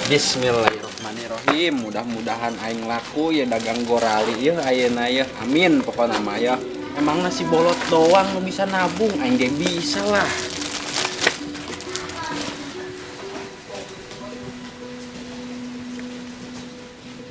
Bismillahirrahmanirrahim. Mudah-mudahan aing laku ya dagang gorali ya ayeuna ya. Amin pokokna mah ya. Emang nasi bolot doang lu bisa nabung, aing ge bisa lah.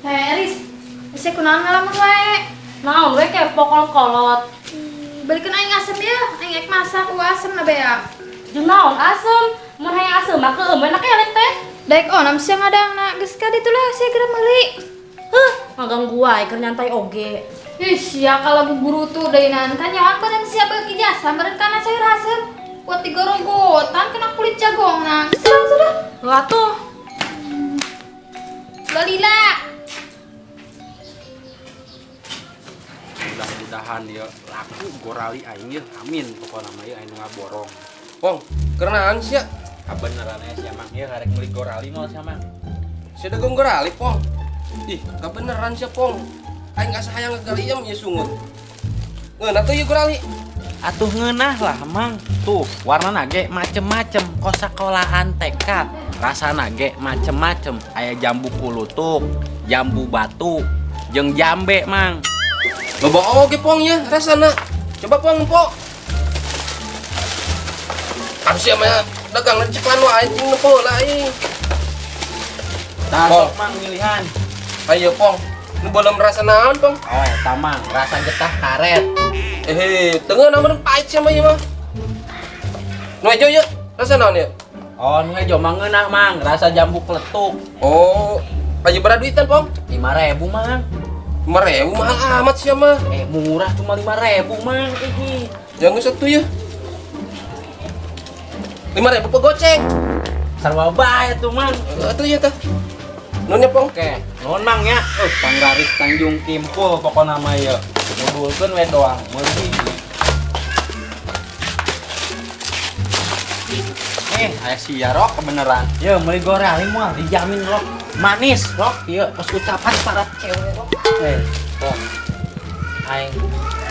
Heris, bisa kunaon ngalamun wae. Naon we kepo kolot-kolot. Balikeun aing asem ya, aing ek masak ku asem na bea. Jeung naon asem? Mun hayang asem mah keueum enak elek teh. Daek onam sia ngadangna geus ka ditu lah sia geura meuli. Ngaganggu wae keur nyantai oge. Ih, sia kalau guru tuh deui nanti nyawan badan sia beuki jasa meureun kana sayur asem. Kuat digorogotan kena kulit jagongna. Sudah. Lah tuh. Balila. Mudah-mudahan dia laku gorali aing ya. Amin pokokna mah ya aing ngaborong. Pong, kerenaan sih ya? Kabeneran ya Mang ya karek meuli gorali mah sia Mang. Si dagang gorali, Pong. Ih, kebeneran sih, Pong. Aing asa hayang ngegaliam ya sungut. Ngeunah tuh ya gorali. Atuh ngeunah lah Mang. Tuh, warnana ge macem-macem, kosakolaan TK. Rasana ge macem-macem, aya jambu kulutuk, jambu batu, jeung jambe Mang. Loba oge Pong ya, rasana. Coba Pong, Po. Harusnya mah dagang leceklan wae anjing nepo lah aing. Tah Pong. sok Mang milihan. Ayo Pong, nu belum rasa naon Pong? Oh, eta Mang, rasa getah karet. Tengah namun pahit sih mah ieu mah. Nu aja ya, rasa naon ya? Oh, nu hejo mah ngeunah Mang, rasa jambu kletuk. Oh, aja berapa duitan Pong? 5.000 Mang. 5.000 mahal amat sih mah. Murah cuma 5.000 Mang ini. Jangan satu ya. 5.000 pe goceng. Sarwa bae tuh Mang. Atuh ya tah. Nunya Pong. Oke, nonang ya. Panggaris Tanjung Kimpul pokokna mah ya. Ngudulkeun we doang, meuli. Aya sia rok kebeneran. Ya, meuli gorali moal dijamin rok. Manis rok, ieu pas ucapan para cewek rok. Pong.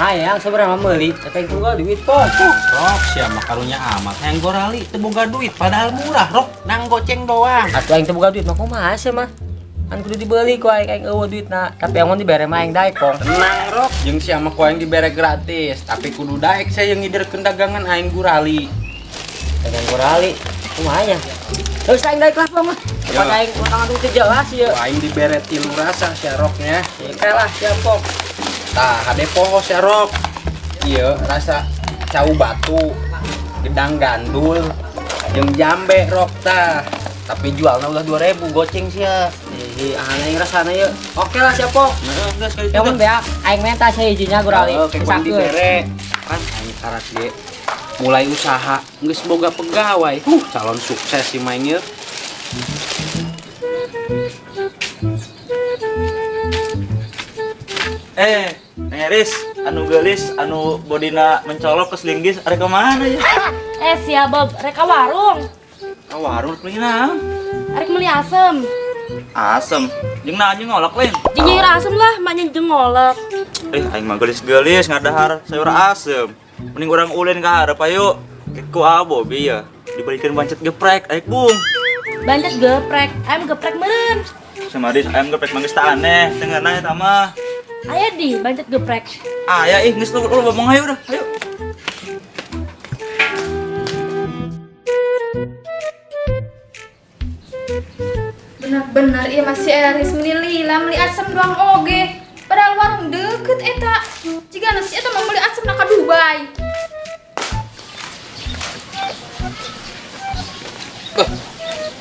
Hayang seberapa meuli, tapi gua duit Pong. Rok sia mah karunya amat. Hayang gorali teu boga duit padahal murah rok. Nang goceng doang. Atuh aing teu boga duit mah kumaha asa mah? Kan kudu dibeli ku aing eueuh duitna. Tapi amun dibere mah aing daek Pong. Tenang rok, jeung sia mah ku aing dibere gratis, tapi kudu daek saya yang ngiderkeun dagangan aing gorali. Dengan gorali kumaha nya? Terus aing daek lah Pong mah. Ya. Cepat aing utang atuh teu jelas ieu. Aing dibere 3 rasa sia roknya. Oke lah siap Pong. Tah, hade poho sia rok. Ieu rasa cau batu, gedang gandul, jeung jambe rok tah. Tapi jualna ulah 2.000 goceng sia. Aneh rasana ieu. Oke lah siap Pong. Heeh, geus kali Ya mun bea aing minta sahijinya gorali. Oke, kudu dibere. Kan aing karat ge mulai usaha geus boga pegawai. Calon sukses si main ieu. Neris, anu gelis, anu bodina mencolok ke selinggis, ada kemana ya? Sia Bob, reka warung. Warung beli naon? Arek meuli asem. Asem, jeung naon jeung ngolok lain. Jeung nyair asem lah, maknya jeung ngolek. Aing mah gelis-gelis ngadahar sayur asem. Mending urang ulin ka hareup ayo. Ku Bobi ya, dibalikin bancet geprek, aik bung. Bancet geprek, ayam geprek meureun. Samaris ayam geprek mah geus teu aneh, tengeuna eta mah. Aya di bancet geprek. Ya geus lu ngomong ayo udah, ayo. Bener-bener ieu masih Eris meuli lila meuli asem doang oge. Padahal warung deket eta. Jigana si eta mah meuli asem na ka Dubai.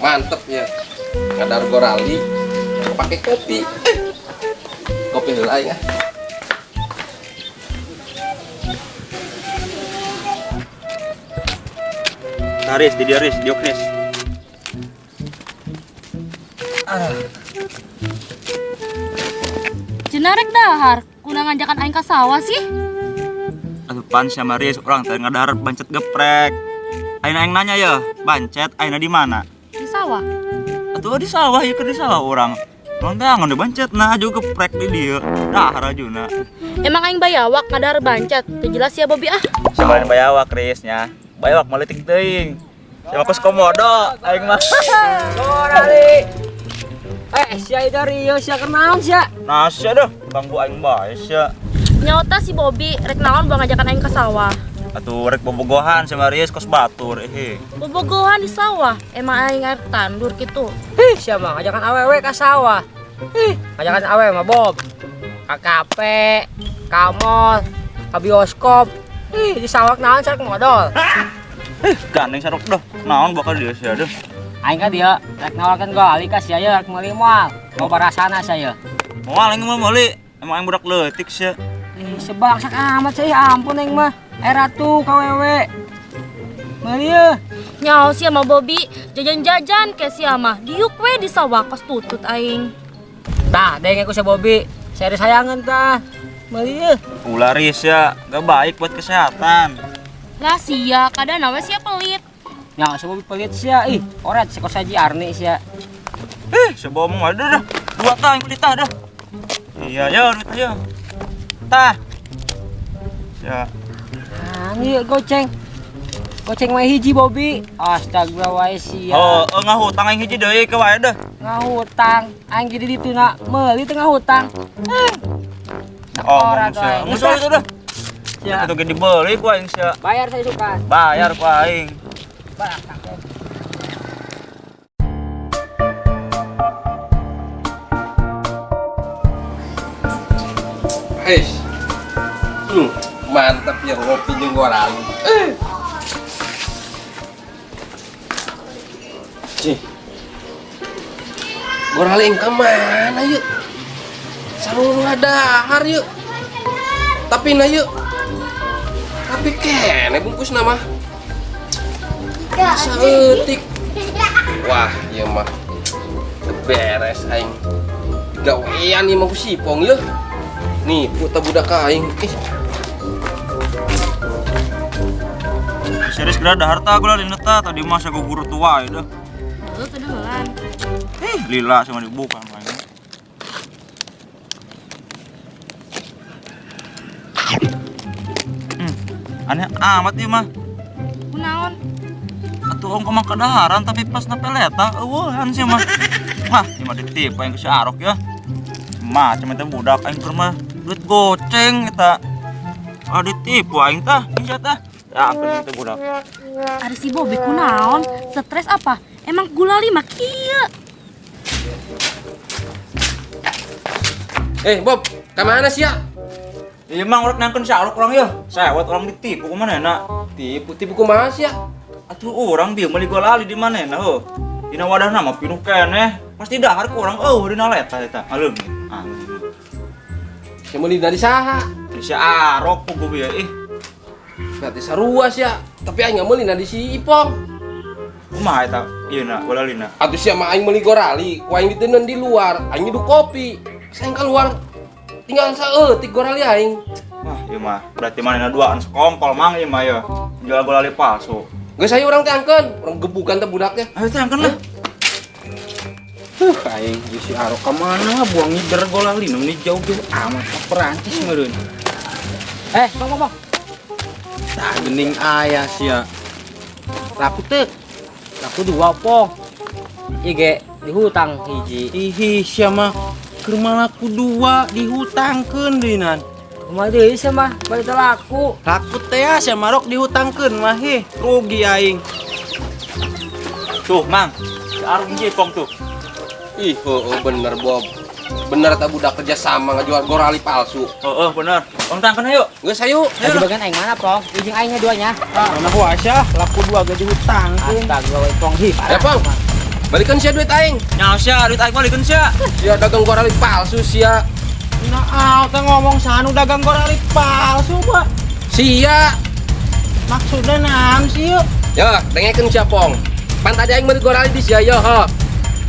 Mantep ya. Ngadar gorali pakai kopi. Kopi heula ya. Haris, di Haris, Dioknes. Cenah rek dahar, kuna ngajakan aing ka sawah sih. Atuh pan sama Riz, orang teh ngadahar bancet geprek. Aing nanya ya, bancet aina di mana? Di sawah. Atuh di sawah ya di sawah orang. Orang teh ngan bancet nah juga geprek di dieu. Dahar ajuna. Emang aing bayawak ngadahar bancet, teu jelas ya Bobi ah. Selain bayawak Riz nya. Bayawak mah leutik teuing. Sama kos komodo aing mah. Gorali. Sia dari ieu sia kenaon sia? Nah, sia dah ganggu aing bae sia. Nyauta si Bobby rek naon buang ngajakan aing ke sawah. Atuh rek bobogohan sama Rias kos batur Bobogohan di sawah, emang aing air tandur gitu. Sia mah ngajakan awewe ka sawah. Ngajakan awewe mah Bob. Ka kafe, ka mall, ka bioskop. Di sawah naon sareng modal. Gandeng saruk dah. Naon bakal dia sia dah. Aing ka dia rek nawarkeun gali ka sia rek meuli moal. Loba rasana saya. Moal aing mah meuli. Emang aing budak leutik sia. Sebangsak amat saya ampun aing mah. Ratu kawewe. Meuli yeuh. Nyaho sia mah Bobby, jajan-jajan ke sia mah. Diuk we di sawah kos tutut aing. Tah, denge ku si Bobby. Saya disayangan tah. Meuli yeuh. Ulah Rias ya, gak baik buat kesehatan. Lah sia, kadang nawe sia pelit. Nya si Bobby pelit sia. Oret si kosaji Arni sia. Sebomong ada dah. Dua tah yang tah dah. Iya ya, duit aja. Tah. Ya. Ieu goceng. Goceng wae hiji Bobby. Astaga wae sia. Oh, ngahutang aing hiji deui ke wae dah. Ngahutang. Aing jadi dituna meuli teu ngahutang. Oh, manusia. Musuh itu dah. Ya. Itu gede dibeli ku aing sia. Bayar saya suka. Bayar ku aing. Hei, mantap ya ngopi jeung gorali. Cih, gorali yang kemana yuk? Sarung ngadahar yuk. Tapi na yuk. Tapi kene bungkus nama. Saeutik. Wah, ieu mah beres aing. Gawean ieu mah ku sipong yeuh. Nih, puta budak aing. Serius kira ada harta gula di neta tadi masa gua guru tua ya dah. Lu kedengeran. Lila sama dibuka aing. Aneh amat nih mah. Kunaon? Atuh ong kemang kadaharan tapi pas na peleta eueuhan sih mah. Wah, ieu mah ditipu yang ke si Arok ya. Macam eta budak aing keur mah duit goceng eta. Ah ditipu aing tah, ieu tah. Ya ampun eta budak. Ari si Bobby kunaon? Stres apa? Emang gulali mah kieu. Bob, kemana sih ya? Ieu mah urang nangkeun si Arok urang ya. Sewet urang ditipu kumanehna. Tipu kumaha sih ya? Atuh urang dieu meuli golali di manehna heuh. Dina wadahna mah pinuh keneh. Pasti dahar ku urang dina leta eta. Aleum. Yang meuli dari saha? Di si Arok ku gua ih. Berarti sarua sih ya. Tapi aing meuli na di si Ipong. Kumaha eta ieu na golalina? Atuh sia mah aing meuli gorali, ku aing diteuneun di luar, aing nyeduh kopi. Saya keluar tinggal saeutik gorali aing. Wah, ieu mah berarti manehna duaan sekongkol mang ieu mah ya. Jual golali palsu. Geus ayo urang teh angkeun, urang gebukan teh budaknya. Ayo teh angkeun lah. Aing si Arok kemana buang ngider golali ini jauh-jauh amat ke Perancis meureun. Bang. Tah gening aya sia. Laku teu. Laku dua po. Ige di hutang hiji. Ihi sia mah keur malaku dua dihutangkeun deunan. Kumaha deui sia mah bari teu laku. Laku teh sia marok dihutangkeun mah rugi aing. Tuh, Mang. Si Arung jepong tuh. Ih, bener Bob. Bener tak budak kerja sama ngejual gorali palsu. Bener. Om tangkeun ayo. Geus ayo. Lagi bagian aing mana, Pong? Ijing aingnya duanya. Mana puasa laku dua ge dihutangkeun. Astaga we Pong hi. Ya, Pong. Balikan sia duit aing. Nyaho sia duit aing balikeun sia. Sia dagang gorali palsu sia. Nah, teh ngomong sanu dagang gorali palsu, Pak. Sia. Maksudnya naon sih yuk? Ya, dengekeun sia Pong. Pantai aing meuli gorali di sia ya, ha.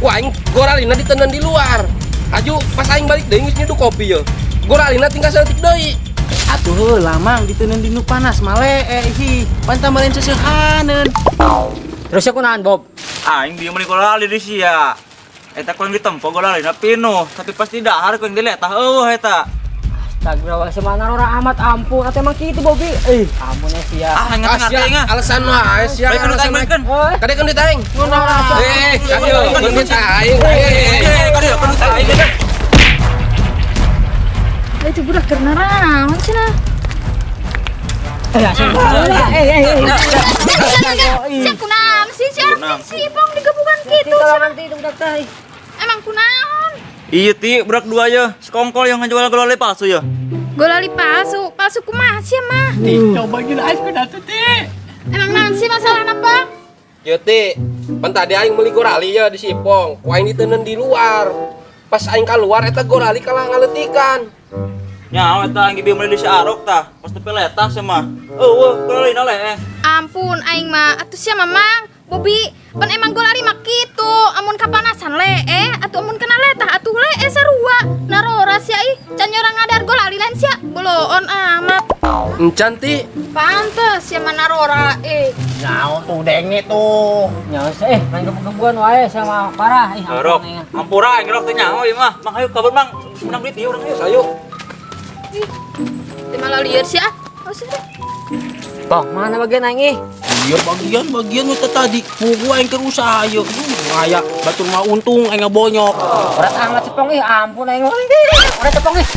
Wah, aing goralina diteuneun di luar. Aju pas aing balik deui geus nyeduh kopi ya. Goralina tinggal saeutik deui. Atuh heula mang diteuneun di nu panas male hi. Panta malen seseuhaneun. Terus ya kunaon, Bob? Aing dia meuli golali di sia. Eta ku yang ditempo golalina pinuh, tapi pasti dahar ku yang dileta eueuh eta. Sagrawa si mana orang amat ampun, atau emang gitu Bobby. Ampun ya sia. Ah, ngerti-ngerti nga. Alasan wae sia. Baik, Alasan wae. kan? Kadek kan ditaing. Ayo, kan ditaing. Kan ditaing. Itu budak karena rawan sih nah. Siap kunam sih si Ipong digebukan gitu. Nanti itu budak teh. Emang kunaon? Iya ti, berak dua ya. Sekongkol yang ngejual golali palsu ya. Golali palsu kumaha sih mah? Coba gila aja kuda tuh, Ti. Emang naon sih masalah apa? Yo ti, pan tadi aing meuli gorali ya di Sipong. Ku aing diteuneun di luar. Pas aing keluar eta gorali kalah ngaletikan. Nyawa eta yang gibi mulai di Arok tah. Pas tepe letah sama. Golali nale. Ampun aing mah atuh sia mamang. Bobi, pan emang golali mah kitu. Amun kapanasan lee, atuh amun kena letah atuh lee sarua. Narora sia ih, can orang ngadar golali lain sia. Boloon amat. Encan ti. Pantes sia mah narora Naon tuh deng tuh. Nyawa sih, main gebuk-gebukan wae sama parah. Arok, ampura yang ngerok teh nyawa ieu mah. Mang hayu kabar mang. Menang duit ieu urang ieu. Sayu. Di malah liar sia. Oh sih. Bang, mana bagian aing ih? Iya bagian itu tadi buku aing ke usaha ayo. Ngaya batur mah untung aing ngabonyok. Berat amat cepong ih, ampun aing. Ora cepong ih.